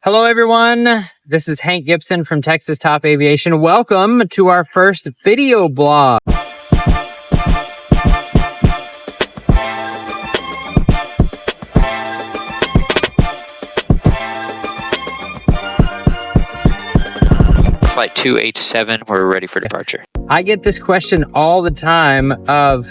Hello, everyone. This is Hank Gibson from Texas Top Aviation. Welcome to our first video blog. Flight 287, we're ready for departure. I get this question all the time of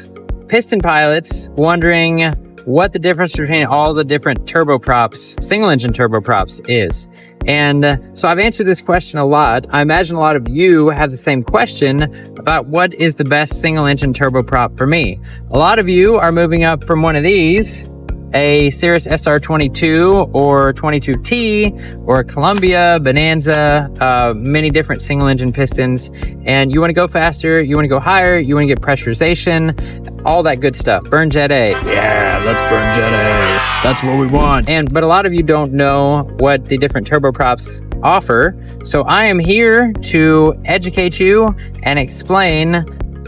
piston pilots wondering what the difference between all the different turboprops, single engine turboprops is. And so I've answered this question a lot. I imagine a lot of you have the same question about what is the best single engine turboprop for me. A lot of you are moving up from one of these, a Cirrus SR22 or 22T or a Columbia, Bonanza, many different single engine pistons. And you want to go faster, you want to go higher, you want to get pressurization, all that good stuff. Burn Jet A. Yeah, let's burn Jet A. That's what we want. But a lot of you don't know what the different turboprops offer. So I am here to educate you and explain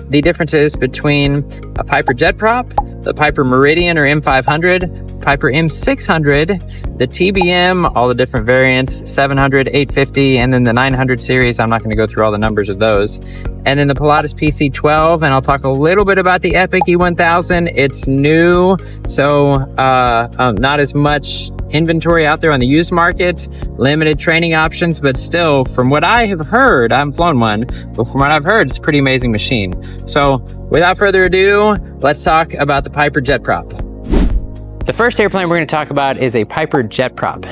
the differences between a Piper jet prop, the Piper Meridian or M500, Piper M600, the TBM, all the different variants, 700, 850, and then the 900 series. I'm not going to go through all the numbers of those. And then the Pilatus PC12, and I'll talk a little bit about the Epic E1000. It's new, so not as much inventory out there on the used market, limited training options, but still, from what I have heard, I haven't flown one, but from what I've heard, it's a pretty amazing machine. So without further ado, let's talk about the Piper jet prop. The first airplane we're going to talk about is a Piper jet prop.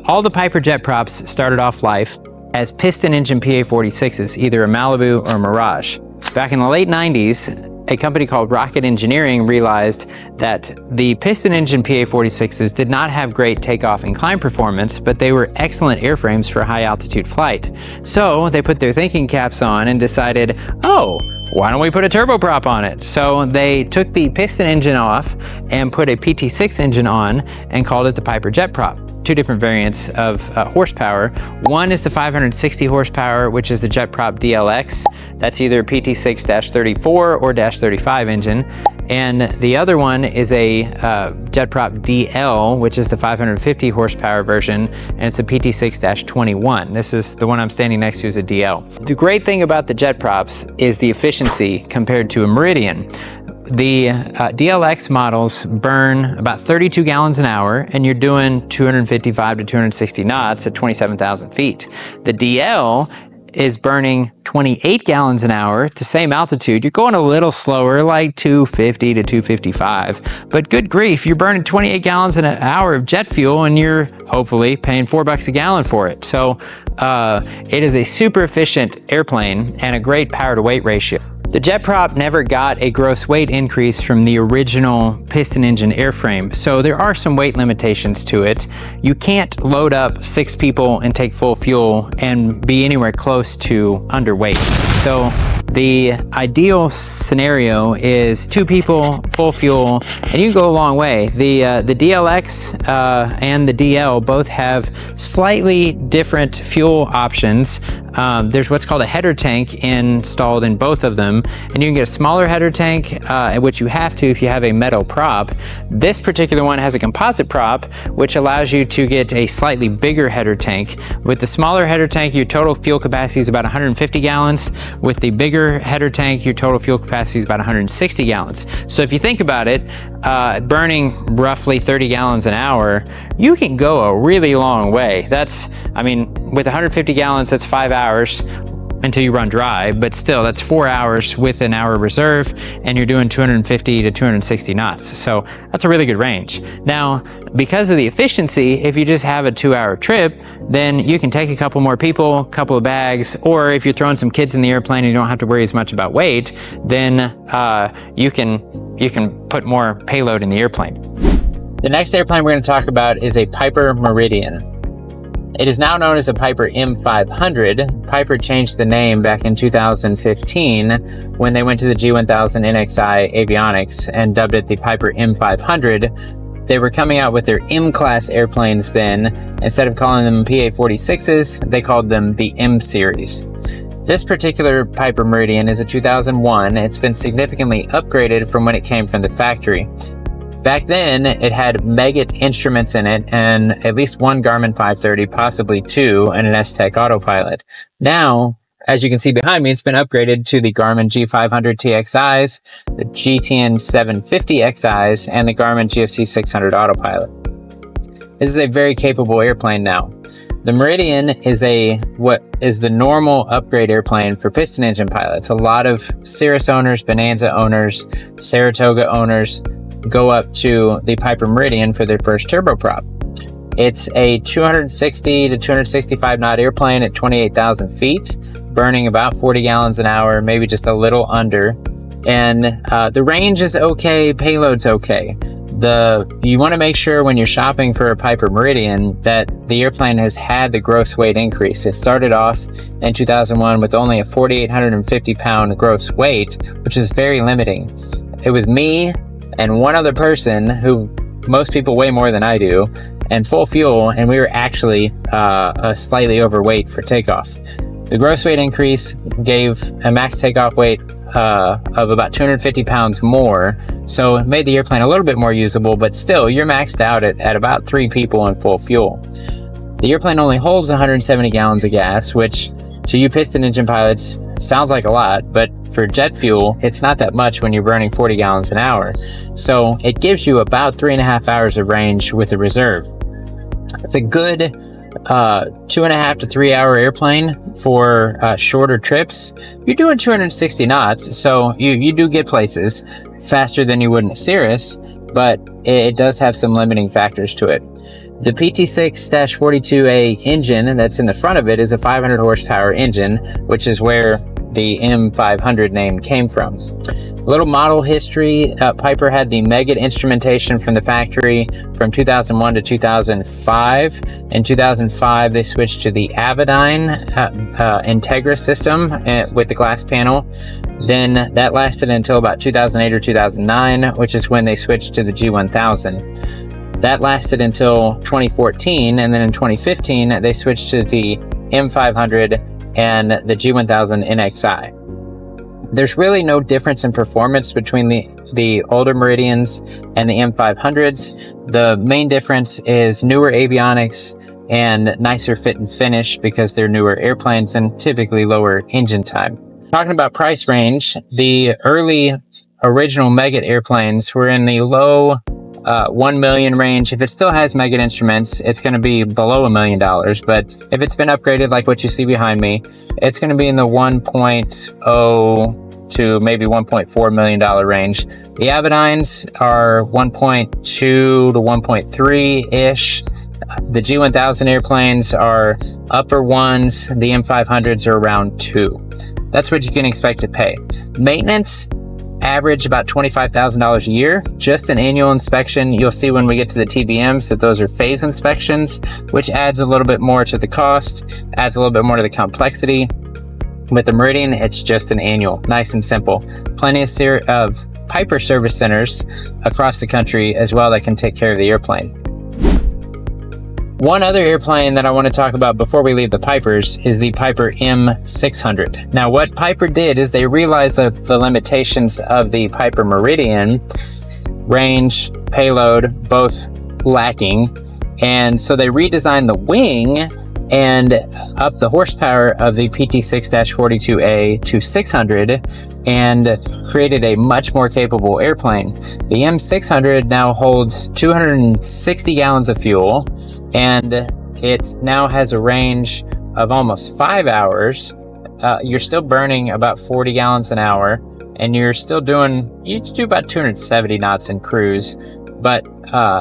All the Piper jet props started off life as piston engine PA-46s, either a Malibu or a Mirage. Back in the late 90s, a company called Rocket Engineering realized that the piston engine PA-46s did not have great takeoff and climb performance, but they were excellent airframes for high altitude flight. So they put their thinking caps on and decided, oh, why don't we put a turboprop on it? So they took the piston engine off and put a PT6 engine on and called it the Piper jet prop. Two different variants of horsepower. One is the 560 horsepower, which is the jet prop DLX. That's either PT6-34 or -35 engine. And the other one is a jet prop DL, which is the 550 horsepower version, and it's a PT6-21. This is the one I'm standing next to, is a DL. The great thing about the jet props is the efficiency compared to a Meridian. The DLX models burn about 32 gallons an hour, and you're doing 255 to 260 knots at 27,000 feet. The DL is burning 28 gallons an hour at the same altitude. You're going a little slower, like 250 to 255, but good grief, you're burning 28 gallons an hour of jet fuel, and you're hopefully paying $4 a gallon for it. So it is a super efficient airplane and a great power to weight ratio. The jet prop never got a gross weight increase from the original piston engine airframe, so there are some weight limitations to it. You can't load up 6 people and take full fuel and be anywhere close to underweight. So the ideal scenario is 2 people, full fuel, and you can go a long way. The DLX and the DL both have slightly different fuel options. There's what's called a header tank installed in both of them, and you can get a smaller header tank, which you have to if you have a metal prop. This particular one has a composite prop, which allows you to get a slightly bigger header tank. With the smaller header tank, your total fuel capacity is about 150 gallons. With the bigger header tank, your total fuel capacity is about 160 gallons. So if you think about it, burning roughly 30 gallons an hour, you can go a really long way. With 150 gallons, that's 5 hours until you run dry, but still that's 4 hours with an hour reserve, and you're doing 250 to 260 knots. So that's a really good range. Now, because of the efficiency, if you just have a 2-hour trip, then you can take a couple more people, a couple of bags, or if you're throwing some kids in the airplane and you don't have to worry as much about weight, then you can put more payload in the airplane. The next airplane we're going to talk about is a Piper Meridian. It is now known as a Piper M500. Piper changed the name back in 2015 when they went to the G1000 NXI avionics and dubbed it the Piper M500. They were coming out with their M-class airplanes then. Instead of calling them PA-46s, they called them the M series. This particular Piper Meridian is a 2001. It's been significantly upgraded from when it came from the factory. Back then, it had Meggitt instruments in it and at least one Garmin 530, possibly two, and an S-Tech autopilot. Now, as you can see behind me, it's been upgraded to the Garmin G500 TXIs, the GTN 750 XIs, and the Garmin GFC 600 autopilot. This is a very capable airplane now. The Meridian is what is the normal upgrade airplane for piston engine pilots. A lot of Cirrus owners, Bonanza owners, Saratoga owners go up to the Piper Meridian for their first turboprop. It's a 260 to 265 knot airplane at 28,000 feet, burning about 40 gallons an hour, maybe just a little under. And the range is okay, payload's okay. You want to make sure when you're shopping for a Piper Meridian that the airplane has had the gross weight increase. It started off in 2001 with only a 4,850 pound gross weight, which is very limiting. It was me and one other person, who most people weigh more than I do, and full fuel, and we were actually slightly overweight for takeoff. The gross weight increase gave a max takeoff weight of about 250 pounds more, so it made the airplane a little bit more usable, but still, you're maxed out at about 3 people in full fuel. The airplane only holds 170 gallons of gas, which to you piston engine pilots sounds like a lot, but for jet fuel, it's not that much when you're burning 40 gallons an hour. So it gives you about 3.5 hours of range with the reserve. It's a good 2.5 to 3 hour airplane for shorter trips. You're doing 260 knots, so you do get places faster than you would in a Cirrus, but it does have some limiting factors to it. The PT6-42A engine that's in the front of it is a 500 horsepower engine, which is where the M500 name came from. A little model history. Piper had the Meggitt instrumentation from the factory from 2001 to 2005. In 2005, they switched to the Aviation Integra system with the glass panel. Then that lasted until about 2008 or 2009, which is when they switched to the G1000. That lasted until 2014, and then in 2015, they switched to the M500 and the G1000 NXI. There's really no difference in performance between the older Meridians and the M500s. The main difference is newer avionics and nicer fit and finish because they're newer airplanes and typically lower engine time. Talking about price range, the early original Meggitt airplanes were in the low 1 million range. If it still has Meggitt instruments, it's going to be below $1 million, but if it's been upgraded like what you see behind me, it's going to be in the 1.0 to maybe $1.4 million range. The Avidynes are 1.2 to 1.3 ish. The G1000 airplanes are upper ones. The M500s are around 2. That's what you can expect to pay. Maintenance, average about $25,000 a year. Just an annual inspection. You'll see when we get to the TBMs that those are phase inspections, which adds a little bit more to the cost, adds a little bit more to the complexity. With the Meridian, it's just an annual, nice and simple. Plenty of Piper service centers across the country as well that can take care of the airplane. One other airplane that I want to talk about before we leave the Pipers is the Piper M600. Now, what Piper did is they realized that the limitations of the Piper Meridian, range, payload, both lacking, and so they redesigned the wing and upped the horsepower of the PT6-42A to 600 and created a much more capable airplane. The M600 now holds 260 gallons of fuel, and it now has a range of almost 5 hours. You're still burning about 40 gallons an hour, and you do about 270 knots in cruise, but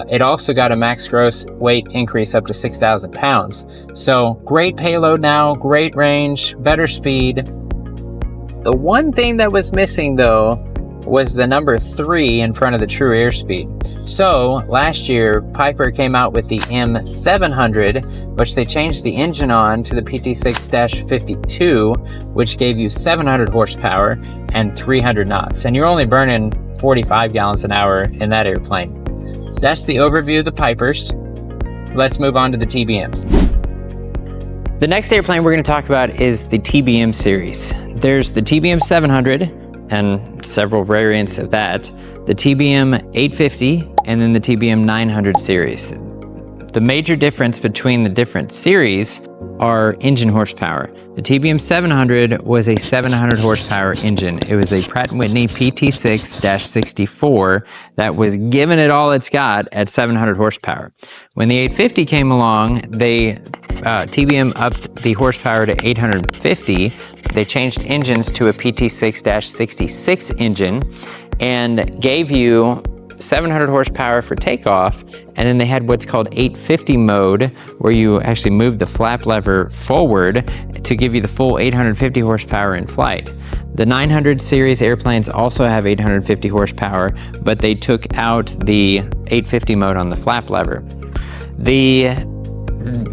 it also got a max gross weight increase up to 6,000 pounds. So great payload now, great range, better speed. The one thing that was missing though was the number 3 in front of the true airspeed. So last year, Piper came out with the M700, which they changed the engine on to the PT6-52, which gave you 700 horsepower and 300 knots. And you're only burning 45 gallons an hour in that airplane. That's the overview of the Pipers. Let's move on to the TBMs. The next airplane we're going to talk about is the TBM series. There's the TBM 700 and several variants of that, the TBM 850 and then the TBM 900 series. The major difference between the different series are engine horsepower. The TBM 700 was a 700 horsepower engine. It was a Pratt & Whitney PT6-64 that was giving it all it's got at 700 horsepower. When the 850 came along, they TBM upped the horsepower to 850. They changed engines to a PT6-66 engine and gave you 700 horsepower for takeoff, and then they had what's called 850 mode, where you actually move the flap lever forward to give you the full 850 horsepower in flight. The 900 series airplanes also have 850 horsepower, but they took out the 850 mode on the flap lever. The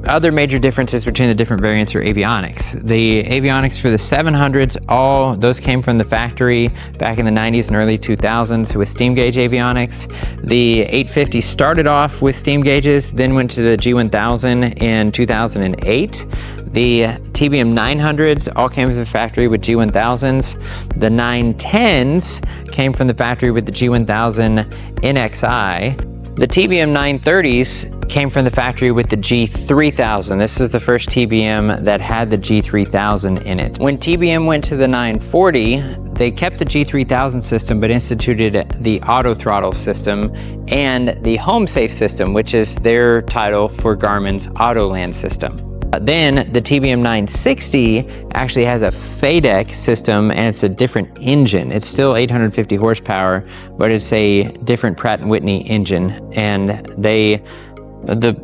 other major differences between the different variants are avionics. The avionics for the 700s, all those came from the factory back in the 90s and early 2000s with steam gauge avionics. The 850 started off with steam gauges, then went to the G1000 in 2008. The TBM 900s all came from the factory with G1000s. The 910s came from the factory with the G1000 NXI. The TBM 930s came from the factory with the G3000. This is the first TBM that had the G3000 in it. When TBM went to the 940, they kept the G3000 system but instituted the auto throttle system and the home safe system, which is their title for Garmin's Autoland system. Then the TBM 960 actually has a FADEC system, and it's a different engine. It's still 850 horsepower, but it's a different Pratt & Whitney engine. And the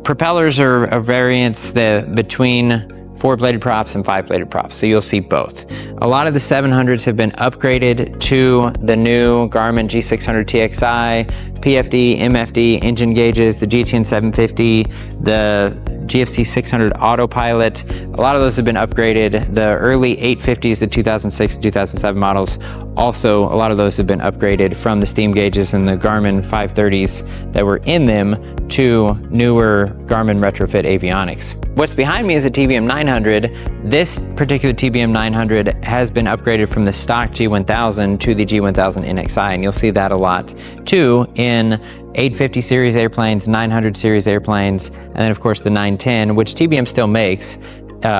propellers are variants between 4-bladed props and 5-bladed props, so you'll see both. A lot of the 700s have been upgraded to the new Garmin G600 TXI, PFD, MFD engine gauges, the GTN 750, the GFC 600 autopilot. A lot of those have been upgraded. The early 850s, the 2006 and 2007 models, also a lot of those have been upgraded from the steam gauges and the Garmin 530s that were in them to newer Garmin retrofit avionics. What's behind me is a TBM 900. This particular TBM 900 has been upgraded from the stock G1000 to the G1000 NXI, and you'll see that a lot too in 850 series airplanes, 900 series airplanes, and then of course the 910, which TBM still makes,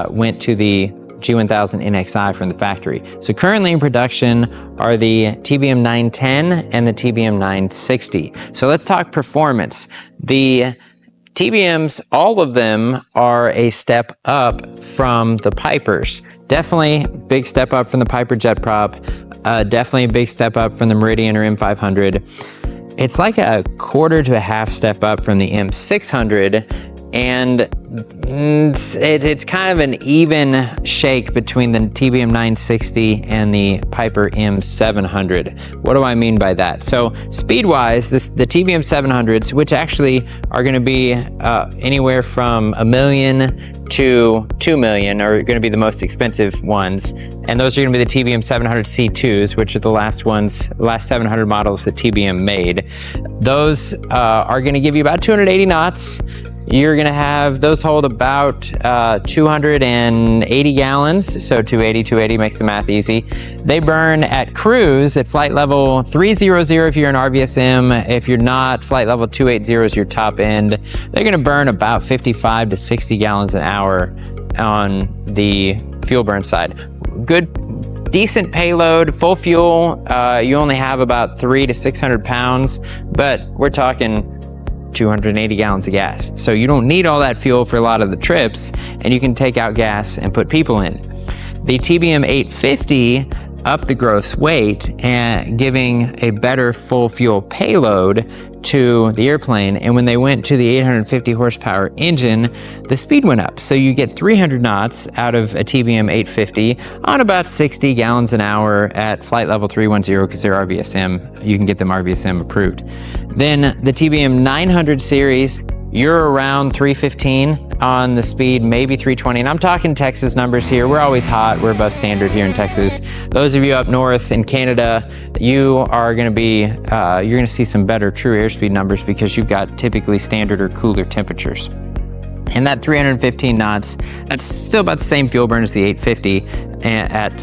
went to the G1000 NXI from the factory. So currently in production are the TBM 910 and the TBM 960. So let's talk performance. The TBMs, all of them are a step up from the Pipers. Definitely big step up from the Piper jet prop. Definitely a big step up from the Meridian or M500. It's like a quarter to a half step up from the M600, and it's kind of an even shake between the TBM 960 and the Piper M700. What do I mean by that? So speed-wise, the TBM 700s, which actually are going to be anywhere from $1 million to $2 million, are going to be the most expensive ones, and those are going to be the TBM 700 C2s, which are the last 700 models that TBM made. Those are going to give you about 280 knots. You're gonna have, those hold about 280 gallons, so 280 makes the math easy. They burn at cruise at flight level 300 if you're an RVSM. If you're not, flight level 280 is your top end. They're gonna burn about 55 to 60 gallons an hour on the fuel burn side. Good, decent payload, full fuel. You only have about 300 to 600 pounds, but we're talking 280 gallons of gas. So you don't need all that fuel for a lot of the trips, and you can take out gas and put people in. The TBM 850 upped the gross weight and giving a better full fuel payload to the airplane, and when they went to the 850 horsepower engine, the speed went up. So you get 300 knots out of a TBM 850 on about 60 gallons an hour at flight level 310 because they're RVSM. You can get them RVSM approved. Then the TBM 900 series, you're around 315 on the speed, maybe 320. And I'm talking Texas numbers here. We're always hot. We're above standard here in Texas. Those of you up north in Canada, you are going to be, you're going to see some better true airspeed numbers because you've got typically standard or cooler temperatures. And that 315 knots, that's still about the same fuel burn as the 850 at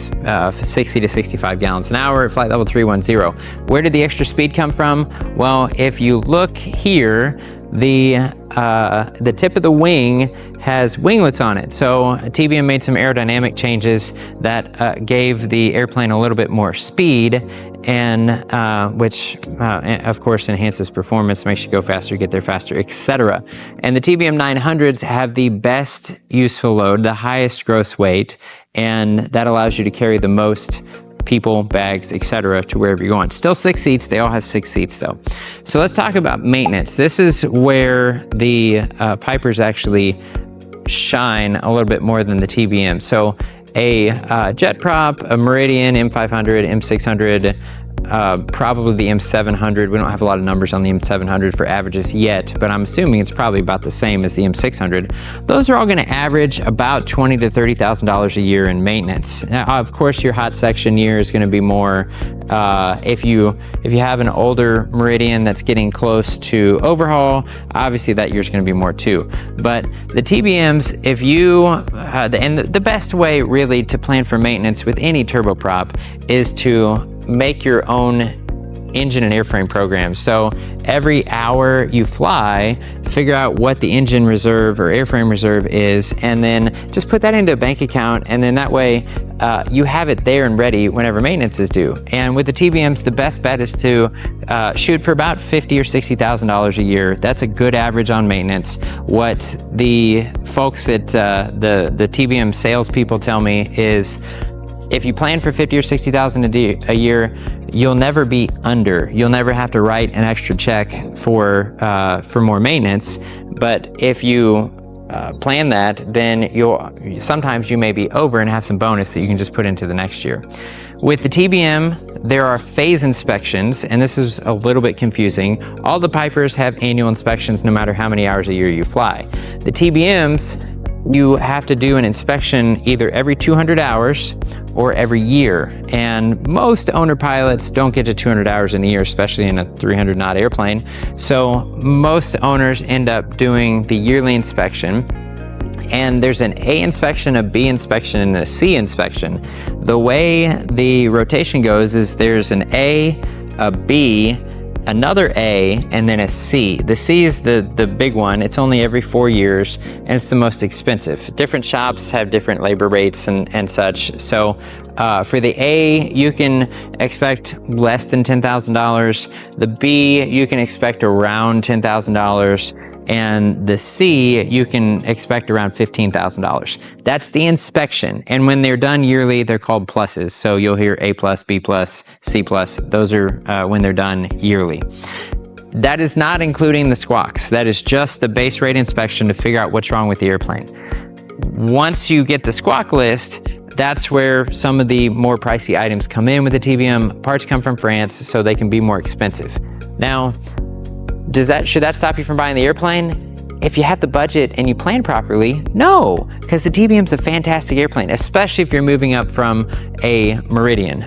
60 to 65 gallons an hour at flight level 310. Where did the extra speed come from? Well, if you look here, the tip of the wing has winglets on it. So TBM made some aerodynamic changes that gave the airplane a little bit more speed, and which of course enhances performance, makes you go faster, get there faster, etc. And the TBM 900s have the best useful load, the highest gross weight, and that allows you to carry the most people, bags, etc. to wherever you're going. Still 6 seats, they all have 6 seats though. So let's talk about maintenance. This is where the Pipers actually shine a little bit more than the TBM. So a jet prop, a Meridian, M500, M600, probably the M700. We don't have a lot of numbers on the M700 for averages yet, but I'm assuming it's probably about the same as the M600. Those are all going to average about $20,000 to $30,000 a year in maintenance. Now, of course, your hot section year is going to be more. If you have an older Meridian that's getting close to overhaul, obviously that year's going to be more too. But the TBMs, if you and the best way really to plan for maintenance with any turboprop is to make your own engine and airframe programs. So every hour you fly, figure out what the engine reserve or airframe reserve is, and then just put that into a bank account, and then that way you have it there and ready whenever maintenance is due. And with the TBMs, the best bet is to shoot for about $50,000 or $60,000 a year. That's a good average on maintenance. What the folks at the TBM salespeople tell me is, if you plan for $50,000 or $60,000 a year, you'll never be under. You'll never have to write an extra check for more maintenance. But if you plan that, then sometimes you may be over and have some bonus that you can just put into the next year. With the TBM, there are phase inspections, and this is a little bit confusing. All the Pipers have annual inspections no matter how many hours a year you fly. The TBMs, you have to do an inspection either every 200 hours or every year. And most owner pilots don't get to 200 hours in a year, especially in a 300 knot airplane. So most owners end up doing the yearly inspection. And there's an A inspection, a B inspection, and a C inspection. The way the rotation goes is there's an A, a B, another A, and then a C. The C is the big one. It's only every 4 years, and it's the most expensive. Different shops have different labor rates and such. So for the A, you can expect less than $10,000. The B, you can expect around $10,000. And the C, you can expect around $15,000. That's the inspection. And when they're done yearly, they're called pluses. So you'll hear A plus, B plus, C plus. Those are when they're done yearly. That is not including the squawks. That is just the base rate inspection to figure out what's wrong with the airplane. Once you get the squawk list, that's where some of the more pricey items come in with the TBM. Parts come from France, so they can be more expensive. Now, should that stop you from buying the airplane? If you have the budget and you plan properly, no, because the TBM's a fantastic airplane, especially if you're moving up from a Meridian.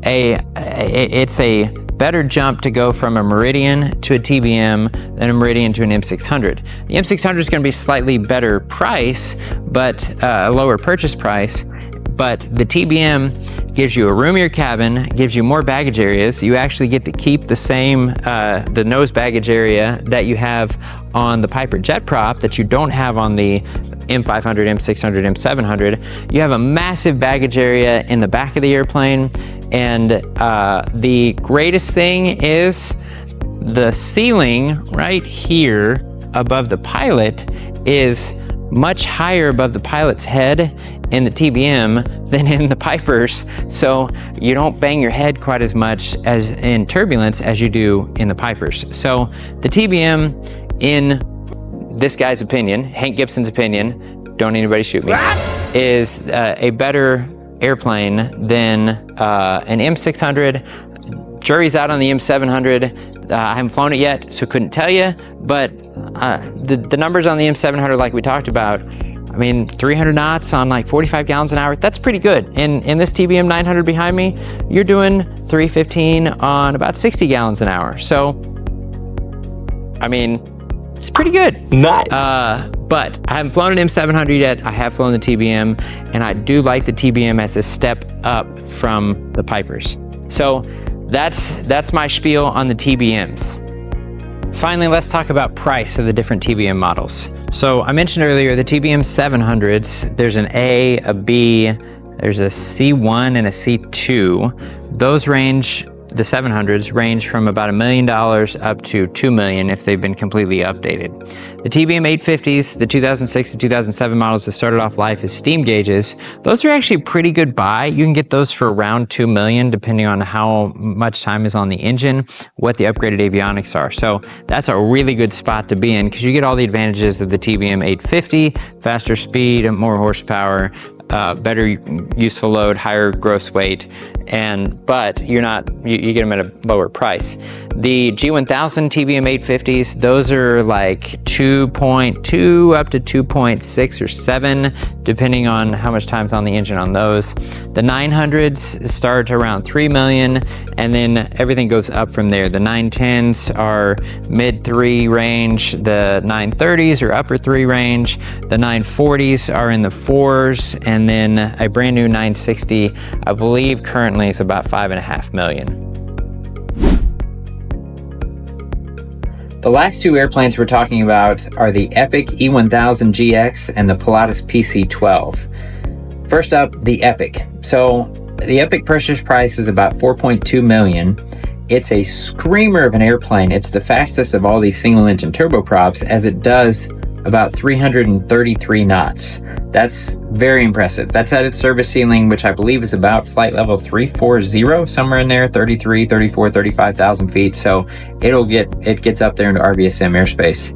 It's a better jump to go from a Meridian to a TBM than a Meridian to an M600. The M600 is going to be slightly better price, but a lower purchase price. But the TBM gives you a roomier cabin, gives you more baggage areas. You actually get to keep the same, the nose baggage area that you have on the Piper jet prop that you don't have on the M500, M600, M700. You have a massive baggage area in the back of the airplane. And the greatest thing is the ceiling right here above the pilot is much higher above the pilot's head in the TBM than in the Pipers, so you don't bang your head quite as much as in turbulence as you do in the Pipers. So the TBM, in this guy's opinion, Hank Gibson's opinion, don't anybody shoot me, is a better airplane than an M600. Jury's out on the M700. I haven't flown it yet, so couldn't tell you, but the numbers on the M700, like we talked about, I mean, 300 knots on like 45 gallons an hour, that's pretty good. In this TBM 900 behind me, you're doing 315 on about 60 gallons an hour. So, I mean, it's pretty good. Nice. But I haven't flown an M700 yet. I have flown the TBM, and I do like the TBM as a step up from the Pipers. So that's my spiel on the TBMs. Finally, let's talk about price of the different TBM models. So I mentioned earlier the TBM 700s, there's an A, a B, there's a C1 and a C2. Those range, the 700s range from about $1 million up to $2 million if they've been completely updated. The TBM 850s, the 2006 to 2007 models that started off life as steam gauges, those are actually a pretty good buy. You can get those for around $2 million depending on how much time is on the engine, what the upgraded avionics are. So that's a really good spot to be in because you get all the advantages of the TBM 850, faster speed, more horsepower, better useful load, higher gross weight, but you get them at a lower price. The G1000 TBM 850s, those are like 2.2 up to 2.6 or 7, depending on how much time's on the engine on those. The 900s start around 3 million, and then everything goes up from there. The 910s are mid 3 range, the 930s are upper 3 range, the 940s are in the 4s, and then a brand new 960, I believe currently is about 5.5 million. The last two airplanes we're talking about are the Epic E1000 GX and the Pilatus PC-12. First up, the Epic. So the Epic purchase price is about 4.2 million. It's a screamer of an airplane. It's the fastest of all these single engine turboprops, as it does about 333 knots. That's very impressive. That's at its service ceiling, which I believe is about flight level 340, somewhere in there, 33, 34, 35,000 feet. So it gets up there into RVSM airspace.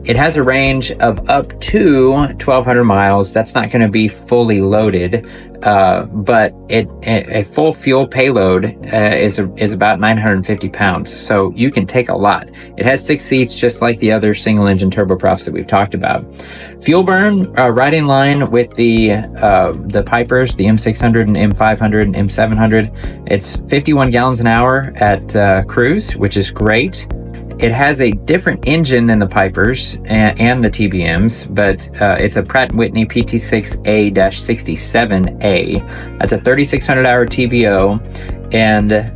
It has a range of up to 1,200 miles. That's not going to be fully loaded, but a full fuel payload is about 950 pounds. So you can take a lot. It has 6 seats, just like the other single engine turboprops that we've talked about. Fuel burn, right in line with the Pipers, the M600 and M500 and M700. It's 51 gallons an hour at cruise, which is great. It has a different engine than the Pipers and the TBMs, but it's a Pratt & Whitney PT6A-67A. That's a 3,600 hour TBO, and the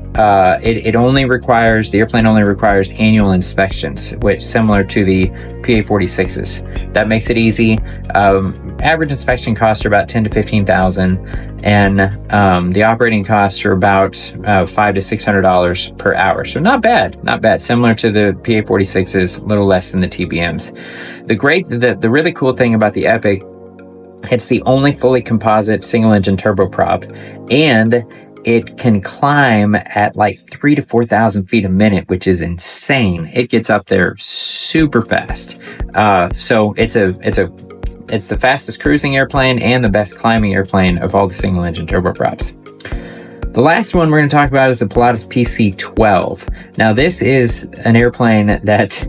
airplane only requires annual inspections, which similar to the PA-46s. That makes it easy. Average inspection costs are about 10 to 15,000, and the operating costs are about $500 to $600 per hour. So not bad. Similar to the PA-46s, a little less than the TBMs. The really cool thing about the Epic, it's the only fully composite single engine turboprop, and it can climb at like 3,000 to 4,000 feet a minute, which is insane. It gets up there super fast. So it's the fastest cruising airplane and the best climbing airplane of all the single engine turboprops. The last one we're going to talk about is the Pilatus PC-12. Now this is an airplane that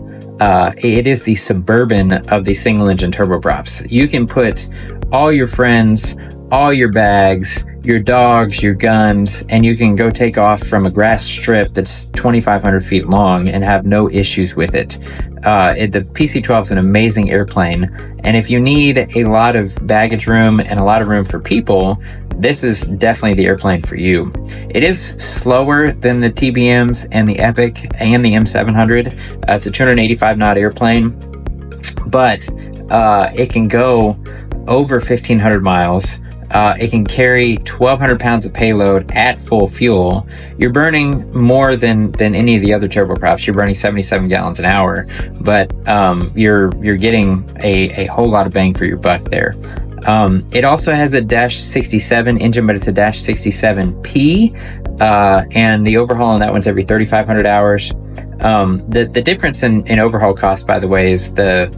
it is the Suburban of the single engine turboprops. You can put all your friends, all your bags, your dogs, your guns, and you can go take off from a grass strip that's 2,500 feet long and have no issues with it. The PC-12 is an amazing airplane, and if you need a lot of baggage room and a lot of room for people, this is definitely the airplane for you. It is slower than the TBMs and the Epic and the M700. It's a 285 knot airplane, but it can go over 1,500 miles. It can carry 1,200 pounds of payload at full fuel. You're burning more than any of the other turboprops. You're burning 77 gallons an hour, but you're getting a whole lot of bang for your buck there. It also has a Dash 67 engine, but it's a Dash 67P, and the overhaul on that one's every 3,500 hours. The difference in overhaul cost, by the way, is the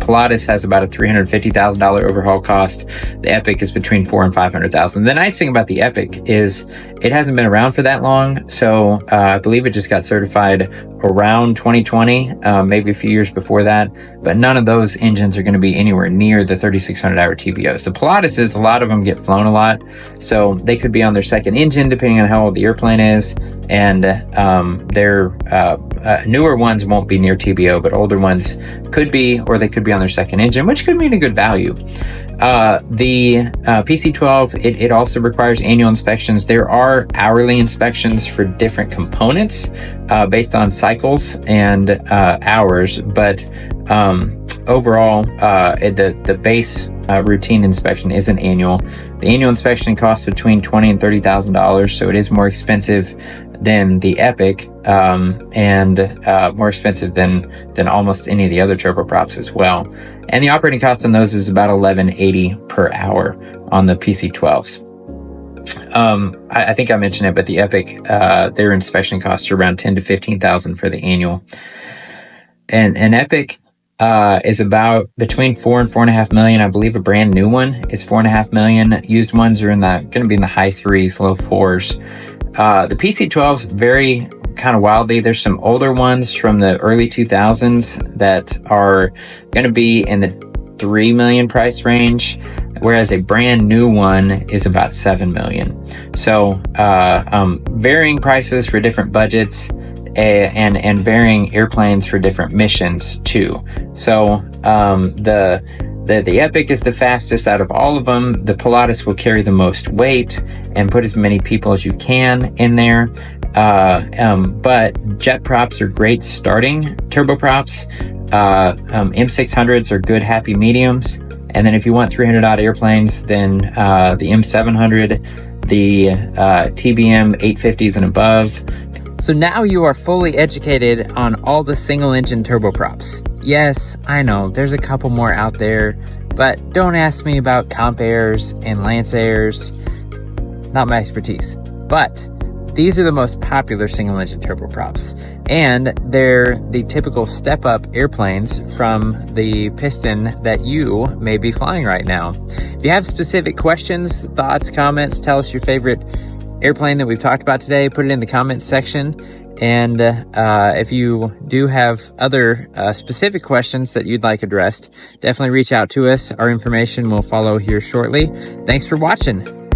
Pilatus has about a $350,000 overhaul cost. The Epic is between $400,000 and $500,000. The nice thing about the Epic is it hasn't been around for that long, so I believe it just got certified around 2020, maybe a few years before that. But none of those engines are going to be anywhere near the 3,600 hour TBOs. The Pilatuses, a lot of them get flown a lot, so they could be on their second engine depending on how old the airplane is, and they're newer ones won't be near TBO, but older ones could be, or they could be on their second engine, which could mean a good value. The PC-12, it also requires annual inspections. There are hourly inspections for different components based on cycles and hours, but overall, the base routine inspection is an annual. The annual inspection costs between $20,000 and $30,000, so it is more expensive than the Epic, and more expensive than almost any of the other turboprops as well. And the operating cost on those is about $11.80 per hour on the PC-12s. I think I mentioned it, but the Epic, their inspection costs are around $10,000 to $15,000 for the annual. And an Epic is about between $4 and $4.5 million. I believe a brand new one is $4.5 million. Used ones are going to be in the high threes, low fours. The PC-12s vary kind of wildly. There's some older ones from the early 2000s that are going to be in the $3 million price range, whereas a brand new one is about $7 million. So varying prices for different budgets, and varying airplanes for different missions too. So the Epic is the fastest out of all of them. The Pilatus will carry the most weight and put as many people as you can in there. But jet props are great starting turboprops. M600s are good happy mediums. And then if you want 300 odd airplanes, then the M700, the TBM 850s and above. So now you are fully educated on all the single engine turboprops. Yes, I know there's a couple more out there, but don't ask me about comp airs and lance airs. Not my expertise. But these are the most popular single engine turboprops, and they're the typical step up airplanes from the piston that you may be flying right now. If you have specific questions, thoughts, comments, tell us your favorite airplane that we've talked about today, put it in the comments section. And if you do have other specific questions that you'd like addressed, definitely reach out to us. Our information will follow here shortly. Thanks for watching.